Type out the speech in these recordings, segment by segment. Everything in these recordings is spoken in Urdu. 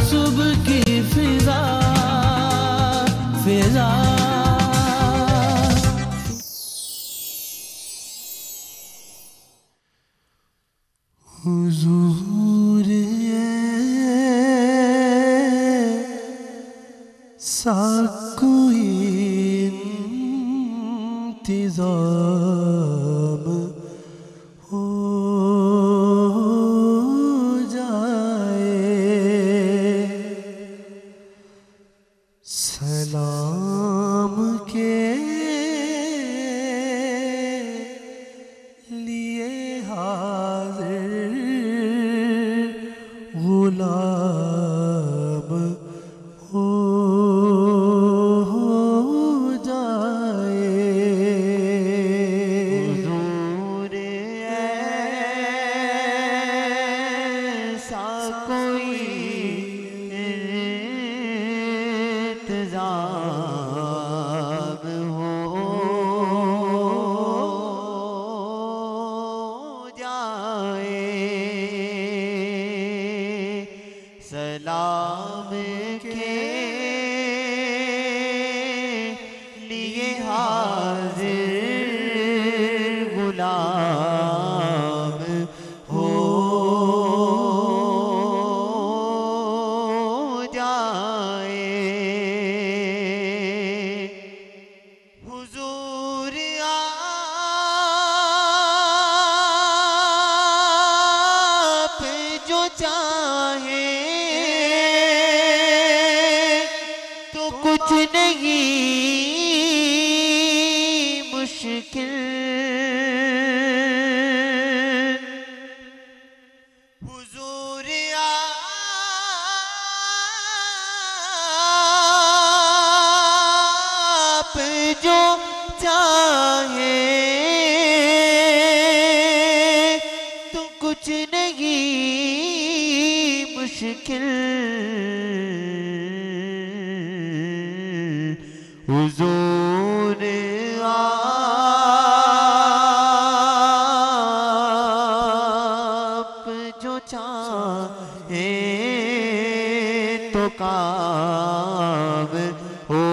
صبح کی فضا فضا حضور سا کوئی انتظام ہو جائے سلام کے لیے حاضر غلام ہو جائے حضور ایسا کوئی انتظام ہو جائے سلام کے لیے حاضر غلام ہو جائے حضور آپ جو چاہیں تو کچھ نہیں مشکل حضور آپ جو چاہیں تو کچھ نہیں مشکل حضور آپ جو چاہیں تو کام ہو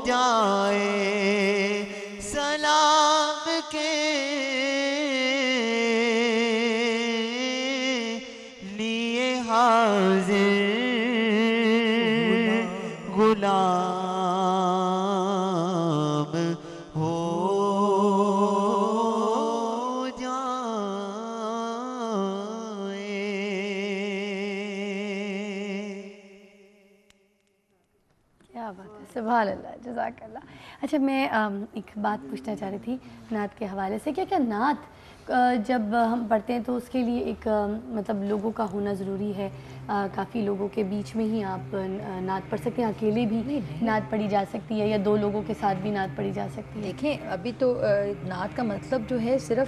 جائے سلام کے لیے حاضر غلام ہو جائے کیا بات ہے، سبحان اللہ، جزاک اللہ۔ اچھا میں ایک بات پوچھنا چاہ رہی تھی نعت کے حوالے سے، کیا نعت جب ہم پڑھتے ہیں تو اس کے لیے ایک مطلب لوگوں کا ہونا ضروری ہے؟ کافی لوگوں کے بیچ میں ہی آپ نعت پڑھ سکتے ہیں، اکیلے بھی نعت پڑھی جا سکتی ہے یا دو لوگوں کے ساتھ بھی نعت پڑھی جا سکتی ہے؟ دیکھیں ابھی تو نعت کا مطلب جو ہے صرف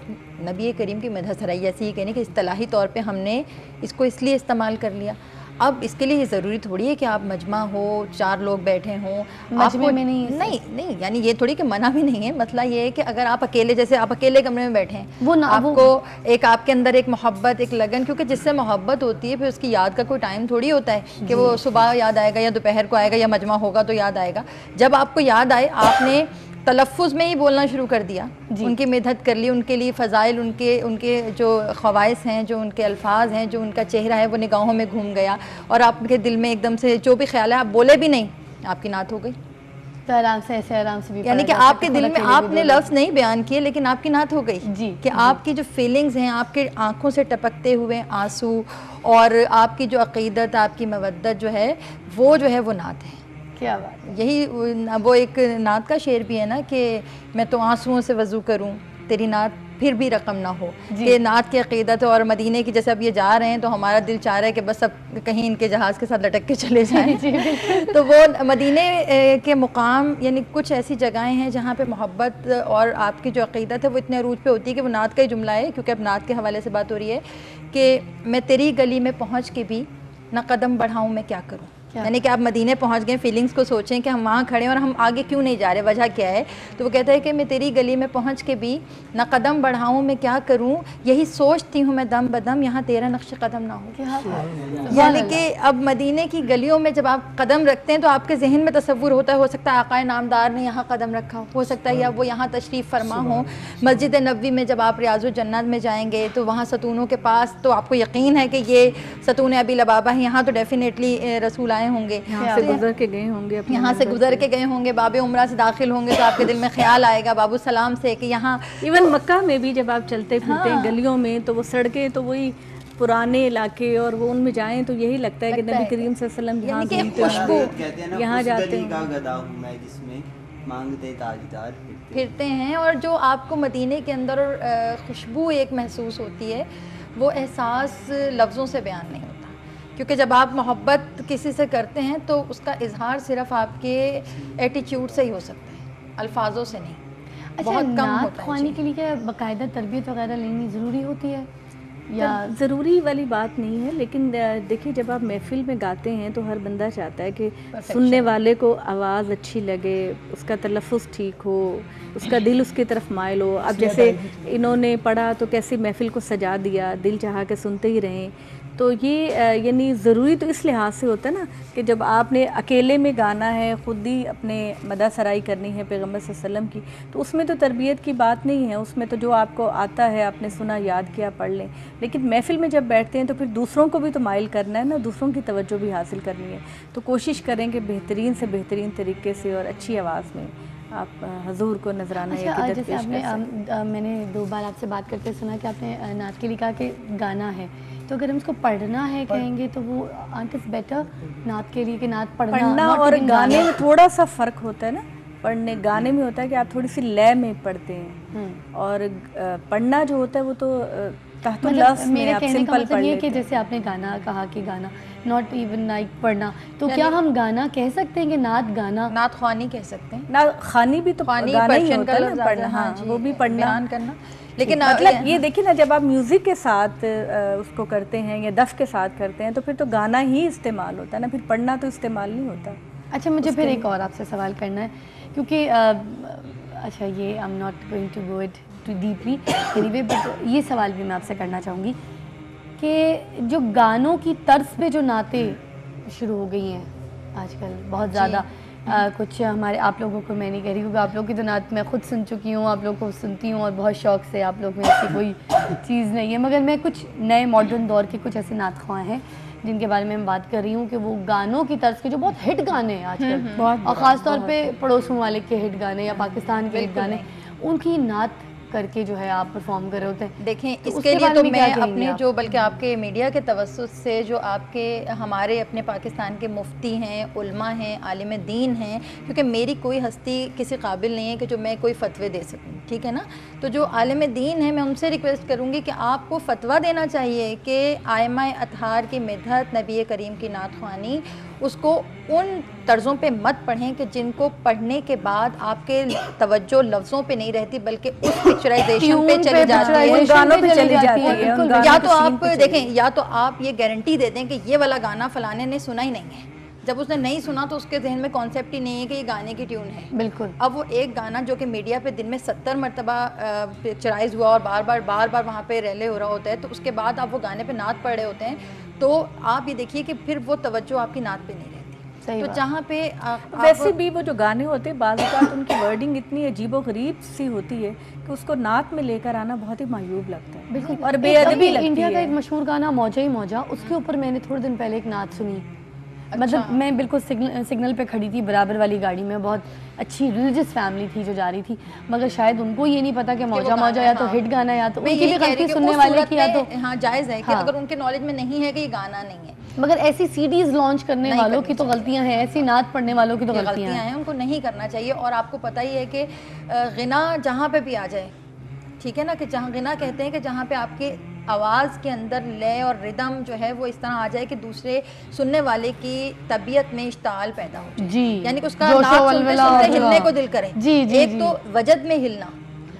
نبی کریم کی مدح سرائی، ایسے ہی کہنے کہ اصطلاحی طور پہ ہم نے اس کو اس لیے استعمال کر لیا۔ اب اس کے لیے یہ ضروری تھوڑی ہے کہ آپ مجمع ہو، 4 لوگ بیٹھے ہوں، مجمع میں نہیں یعنی یہ تھوڑی کہ منع بھی نہیں ہے، مسئلہ یہ ہے کہ اگر آپ اکیلے، جیسے آپ اکیلے کمرے میں بیٹھے ہیں، آپ کو ایک آپ کے اندر ایک محبت، ایک لگن، کیونکہ جس سے محبت ہوتی ہے پھر اس کی یاد کا کوئی ٹائم تھوڑی ہوتا ہے کہ وہ صبح یاد آئے گا یا دوپہر کو آئے گا یا مجمع ہوگا تو یاد آئے گا۔ جب آپ کو یاد آئے آپ نے تلفظ میں ہی بولنا شروع کر دیا، ان کی مدحت کر لی، ان کے لیے فضائل، ان کے جو خواص ہیں، جو ان کے الفاظ ہیں، جو ان کا چہرہ ہے وہ نگاہوں میں گھوم گیا اور آپ کے دل میں ایک دم سے جو بھی خیال ہے آپ بولے بھی نہیں، آپ کی نعت ہو گئی۔ تو آرام سے ایسے آرام سے بھی یعنی کہ آپ کے دل میں آپ نے لفظ نہیں بیان کیے لیکن آپ کی نعت ہو گئی کہ آپ کی جو فیلنگز ہیں، آپ کے آنکھوں سے ٹپکتے ہوئے آنسو اور آپ کی جو عقیدت، آپ کی مودت جو ہے وہ نعت ہے۔ کیا بات، یہی وہ ایک نعت کا شعر بھی ہے نا کہ میں تو آنسوؤں سے وضو کروں تیری نعت پھر بھی رقم نہ ہو، کہ نعت کی عقیدت اور مدینے کی، جیسے اب یہ جا رہے ہیں تو ہمارا دل چاہ رہا ہے کہ بس اب کہیں ان کے جہاز کے ساتھ لٹک کے چلے جائیں۔ تو وہ مدینے کے مقام یعنی کچھ ایسی جگہیں ہیں جہاں پہ محبت اور آپ کی جو عقیدت ہے وہ اتنے عروج پہ ہوتی ہے کہ وہ نعت کا ہی جملہ ہے، کیونکہ اب نعت کے حوالے سے بات ہو رہی ہے کہ میں تیری گلی میں پہنچ کے بھی نہ قدم بڑھاؤں میں کیا کروں۔ یعنی کہ آپ مدینے پہنچ گئے, فیلنگس کو سوچیں کہ ہم وہاں کھڑے ہیں اور ہم آگے کیوں نہیں جا رہے, وجہ کیا ہے. تو وہ کہتا ہے کہ میں تیری گلی میں پہنچ کے بھی نہ قدم بڑھاؤں, میں کیا کروں, یہی سوچتی ہوں میں دم بدم, یہاں تیرا نقش قدم نہ ہو. یعنی کہ اب مدینے کی گلیوں میں جب آپ قدم رکھتے ہیں تو آپ کے ذہن میں تصور ہوتا ہے, ہو سکتا ہے آقا نامدار نے یہاں قدم رکھا ہو سکتا ہے یا وہ یہاں تشریف فرما ہوں. مسجد نبوی میں جب آپ ریاض الجنت میں جائیں گے تو وہاں ستونوں کے پاس تو آپ کو یقین ہے کہ یہ ستون ابی لبابہ ہیں, یہاں تو ڈیفینیٹلی رسول آئے ہوں گے, یہاں سے گزر کے گئے ہوں گے, یہاں سے گزر کے گئے ہوں گے, باب عمرہ سے داخل ہوں گے تو آپ کے دل میں خیال آئے گا باب السلام سے کہ یہاں. ایون مکہ میں بھی جب آپ چلتے پھرتے ہیں گلیوں میں تو وہ سڑکیں تو وہی پرانے علاقے اور وہ ان میں جائیں تو یہی لگتا ہے کہ نبی کریم صلی اللہ علیہ وسلم یہاں گھومتے ہیں, یہاں جاتے ہیں, جس میں مانگتے تاجدار پھرتے ہیں. اور جو آپ کو مدینے کے اندر خوشبو ایک محسوس ہوتی ہے وہ احساس لفظوں سے بیان نہیں ہوتا, کیونکہ جب آپ محبت کسی سے کرتے ہیں تو اس کا اظہار صرف آپ کے ایٹیچیوڈ سے ہی ہو سکتا ہے, الفاظوں سے نہیں. بہت کم نعت خوانی کے لیے کیا باقاعدہ تربیت وغیرہ لینی ضروری ہوتی ہے یا ضروری والی بات نہیں ہے, لیکن دیکھیے جب آپ محفل میں گاتے ہیں تو ہر بندہ چاہتا ہے کہ سننے والے کو آواز اچھی لگے, اس کا تلفظ ٹھیک ہو, اس کا دل اس کی طرف مائل ہو. اب جیسے انہوں نے پڑھا تو کیسی محفل کو سجا دیا, دل چاہا کہ سنتے ہی رہیں. تو یہ یعنی ضروری تو اس لحاظ سے ہوتا ہے نا کہ جب آپ نے اکیلے میں گانا ہے, خود ہی اپنے مدح سرائی کرنی ہے پیغمبر صلی اللہ علیہ وسلم کی, تو اس میں تو تربیت کی بات نہیں ہے, اس میں تو جو آپ کو آتا ہے آپ نے سنا یاد کیا پڑھ لیں. لیکن محفل میں جب بیٹھتے ہیں تو پھر دوسروں کو بھی تو مائل کرنا ہے نا, دوسروں کی توجہ بھی حاصل کرنی ہے. تو کوشش کریں کہ بہترین سے بہترین طریقے سے اور اچھی آواز میں آپ حضور کو نذرانہ عقیدت پیش کر سکیں. میں نے 2 بار آپ سے بات کرتے سنا کہ آپ نے نعت کے لیے کہا کہ گانا ہے, تو اگر ہم اس کو پڑھنا ہے کہیں گے تو وہ آنٹ از بیٹر نعت کے لیے کہ نعت پڑھنا اور گانے میں تھوڑا سا فرق ہوتا ہے نا. پڑھنے گانے میں ہوتا ہے کہ آپ تھوڑی سی لے میں پڑھتے ہیں, اور پڑھنا جو ہوتا ہے وہ تو تحت اللفظ میں آپ سمپل پڑھ لیتے ہیں. کہ جیسے آپ نے گانا کہا کہ گانا ناٹ ایون لائک پڑھنا, تو کیا ہم گانا کہہ سکتے ہیں کہ نعت گانا, نعت خوانی کہہ سکتے ہیں. نعت خوانی بھی تو گانا ہی ہوتا ہے نا, پڑھنا, ہاں وہ بھی پڑھنا کرنا. لیکن مطلب یہ دیکھیں نا جب آپ میوزک کے ساتھ اس کو کرتے ہیں یا دف کے ساتھ کرتے ہیں تو پھر تو گانا ہی استعمال ہوتا ہے نا, پھر پڑھنا تو استعمال نہیں ہوتا. اچھا مجھے پھر ایک اور آپ سے سوال کرنا ہے, کیونکہ اچھا یہ I am not going to go it to deeply anyway, but یہ سوال بھی میں آپ سے کرنا چاہوں گی کہ جو گانوں کی طرز پہ جو نعتیں شروع ہو گئی ہیں آج کل بہت زیادہ, کچھ ہمارے آپ لوگوں کو میں نہیں کہہ رہی کیونکہ آپ لوگوں کی تو نعت میں خود سن چکی ہوں, آپ لوگوں کو سنتی ہوں اور بہت شوق سے, آپ لوگ میں ایسی کوئی چیز نہیں ہے, مگر میں کچھ نئے ماڈرن دور کے کچھ ایسے نعت خواں ہیں جن کے بارے میں بات کر رہی ہوں کہ وہ گانوں کی طرز کے جو بہت ہٹ گانے ہیں آج کل, اور خاص طور پہ پڑوس ممالک کے ہٹ گانے یا پاکستان کے ہٹ گانے, ان کی نعت کر کے جو ہے آپ پرفارم کر رہے ہوتے ہیں. دیکھیں اس کے لیے تو میں اپنے جو بلکہ آپ کے میڈیا کے توسط سے جو آپ کے ہمارے اپنے پاکستان کے مفتی ہیں, علماء ہیں, عالم دین ہیں, کیونکہ میری کوئی ہستی کسی قابل نہیں ہے کہ جو میں کوئی فتوے دے سکوں, ٹھیک ہے نا, تو جو عالم دین ہیں میں ان سے ریکویسٹ کروں گی کہ آپ کو فتویٰ دینا چاہیے کہ آئمہ اطہار کی مدحت, نبی کریم کی نعت خوانی, اس کو ان طرزوں پہ مت پڑھیں کہ جن کو پڑھنے کے بعد آپ کے توجہ لفظوں پہ نہیں رہتی بلکہ اس پکچرائزیشن پہ چلی جاتی ہے, گانوں پہ چلی جاتی ہے. یا تو آپ دیکھیں, یا تو آپ یہ گارنٹی دے دیں کہ یہ والا گانا فلانے نے سنا ہی نہیں ہے, جب اس نے نہیں سنا تو اس کے ذہن میں کانسیپٹ ہی نہیں ہے کہ یہ گانے کی ٹیون ہے. بالکل. اب وہ ایک گانا جو کہ میڈیا پہ دن میں 70 مرتبہ پکچرائز ہوا اور بار بار وہاں پہ ریلے ہو رہا ہوتا ہے, تو اس کے بعد آپ وہ گانے پہ نعت پڑھ رہے ہوتے ہیں, تو آپ یہ دیکھیے کہ پھر وہ توجہ آپ کی نعت پہ نہیں رہتی. تو جہاں پہ ویسے بھی وہ جو گانے ہوتے ہیں بعض اوقات ان کی ورڈنگ اتنی عجیب و غریب سی ہوتی ہے کہ اس کو نعت میں لے کر آنا بہت ہی معیوب لگتا ہے. بالکل. اور بے ادبی لگتی ہے. انڈیا کا ایک مشہور گانا موجہ ہی موجہ, اس کے اوپر میں نے تھوڑے دن پہلے ایک نعت سنی, مطلب میں بالکل سگنل پہ کھڑی تھی برابر والی گاڑی میں, بہت اچھی ریلیجس فیملی تھی جو جا رہی تھی, مگر شاید ان کو یہ نہیں پتا کہ موجہ موجہ یا تو ہٹ گانا یا تو ان کی بھی غلطی سننے والے کی, یا تو ہاں جائز ہے کہ اگر ان کے نالج میں نہیں ہے کہ یہ گانا نہیں ہے, مگر ایسی CDs لانچ کرنے والوں کی تو غلطیاں ہیں, ایسی نعت پڑھنے والوں کی تو غلطیاں ہیں, ان کو نہیں کرنا چاہیے. اور آپ کو پتہ ہی ہے کہ غنا جہاں پہ بھی آ جائے, ٹھیک ہے نا, کہ جہاں غنا کہتے ہیں کہ جہاں پہ آپ کے آواز کے اندر لے اور ردم جو ہے وہ اس طرح آ جائے کہ دوسرے سننے والے کی طبیعت میں اشتعال پیدا ہو جائے, یعنی کہ اس کا نعت سنتے سنتے ہلنے کو دل کرے. ایک تو وجد میں ہلنا,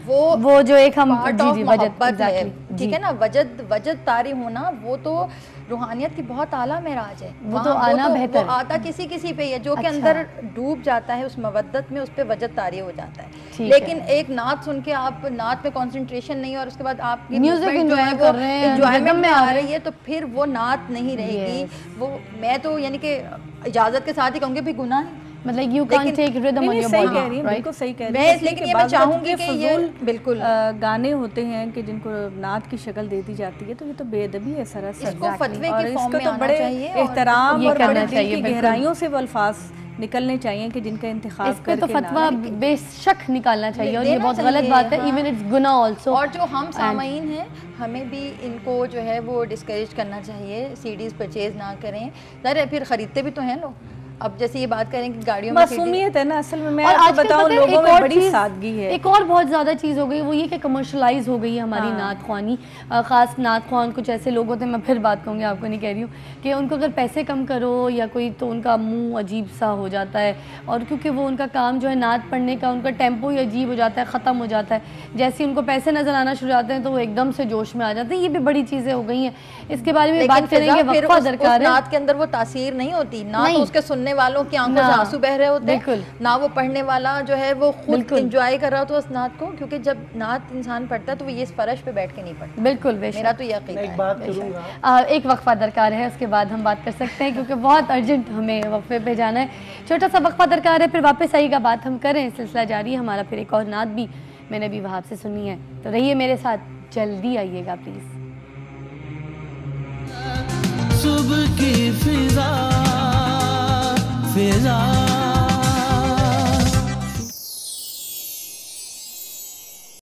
وہ جو ایک ہم محبت ہے, ٹھیک ہے نا, وجد طاری ہونا, وہ تو روحانیت کی بہت اعلیٰ معراج ہے. وہ تو آنا بہتر, وہ آتا کسی کسی پہ ہے جو کہ اندر ڈوب جاتا ہے اس مودت میں, اس پہ وجد طاری ہو جاتا ہے. لیکن ایک نعت سن کے آپ نعت میں کنسنٹریشن نہیں اور اس کے بعد آپ کی میوزک جو ہے وہ انجوائمنٹ میں آ رہی ہے, تو پھر وہ نعت نہیں رہے گی. وہ میں تو یعنی کہ اجازت کے ساتھ ہی کہوں گی بھی گناہ ہے, مطلب you can't take rhythm on your body, بالکل صحیح کہہ رہی ہیں. لیکن یہ میں چاہوں گی کہ یہ بالکل گانے ہوتے ہیں کہ جن کو نعت کی شکل دے دی جاتی ہے, تو یہ تو بے ادبی ہے سراسر. اس کو فتوے اور کی اس فارم کو میں تو آنا بڑے چاہیے, احترام اور بڑے دل کی بالکل. گہرائیوں سے وہ الفاظ نکلنے چاہیے کہ جن کا انتخاب اس پہ تو فتویٰ بے شک نکالنا چاہیے, اور یہ بہت غلط بات ہے. ایون اٹس گناہ آلسو. اور جو ہم سامعین ہیں ہمیں بھی ان کو جو ہے وہ ڈسکریج کرنا چاہیے, سی ڈیز پرچیز نہ کریں. ظاہر ہے پھر خریدتے بھی تو ہیں لوگ. اب جیسے یہ بات کریں کہ گاڑیوں میں معصومیت ہے نا اصل میں آپ کو بتاؤں لوگوں میں بڑی سادگی ہے. ایک اور بہت زیادہ چیز ہو گئی وہ یہ کہ کمرشلائز ہو گئی ہے ہماری نعت خوانی. خاص نعت خوان کچھ ایسے لوگ ہوتے ہیں, میں پھر بات کہوں گی, آپ کو نہیں کہہ رہی ہوں, کہ ان کو اگر پیسے کم کرو یا کوئی تو ان کا منہ عجیب سا ہو جاتا ہے, اور کیونکہ وہ ان کا کام جو ہے نعت پڑھنے کا, ان کا ٹیمپو ہی عجیب ہو جاتا ہے, ختم ہو جاتا ہے. جیسے ان کو پیسے نظر آنا شروع ہوتے ہیں تو وہ ایک دم سے جوش میں آ جاتے ہیں. یہ بھی بڑی چیزیں ہو گئی ہیں, اس کے بارے میں بات کریں گے, وقفہ درکار ہے. نعت کے اندر وہ تاثیر نہیں ہوتی, نہ تو اس کے سننے والوں کی آنکھوں سے آنسو بہ رہے ہوتے ہیں, نہ وہ پڑھنے والا جو ہے وہ خود انجوائے کر رہا ہوتا اس نعت کو, کیونکہ جب نعت انسان پڑھتا ہے تو وہ یہ اس فرش پہ بیٹھ کے نہیں پڑھتا. بالکل, میرا تو یہ عقیدہ ہے. ایک بات کروں گا, ایک وقفہ درکار ہے, اس کے بعد ہم بات کر سکتے ہیں کیونکہ بہت ارجنٹ ہمیں وقفے پہ جانا ہے. چھوٹا سا وقفہ درکار ہے, پھر واپس آئیے گا, بات ہم کریں, سلسلہ جاری ہے ہمارا. پھر ایک اور نعت بھی میں نے بھی وہاں سے سنی ہے, تو رہیے میرے ساتھ, جلدی آئیے گا پلیز. صبح کی فضا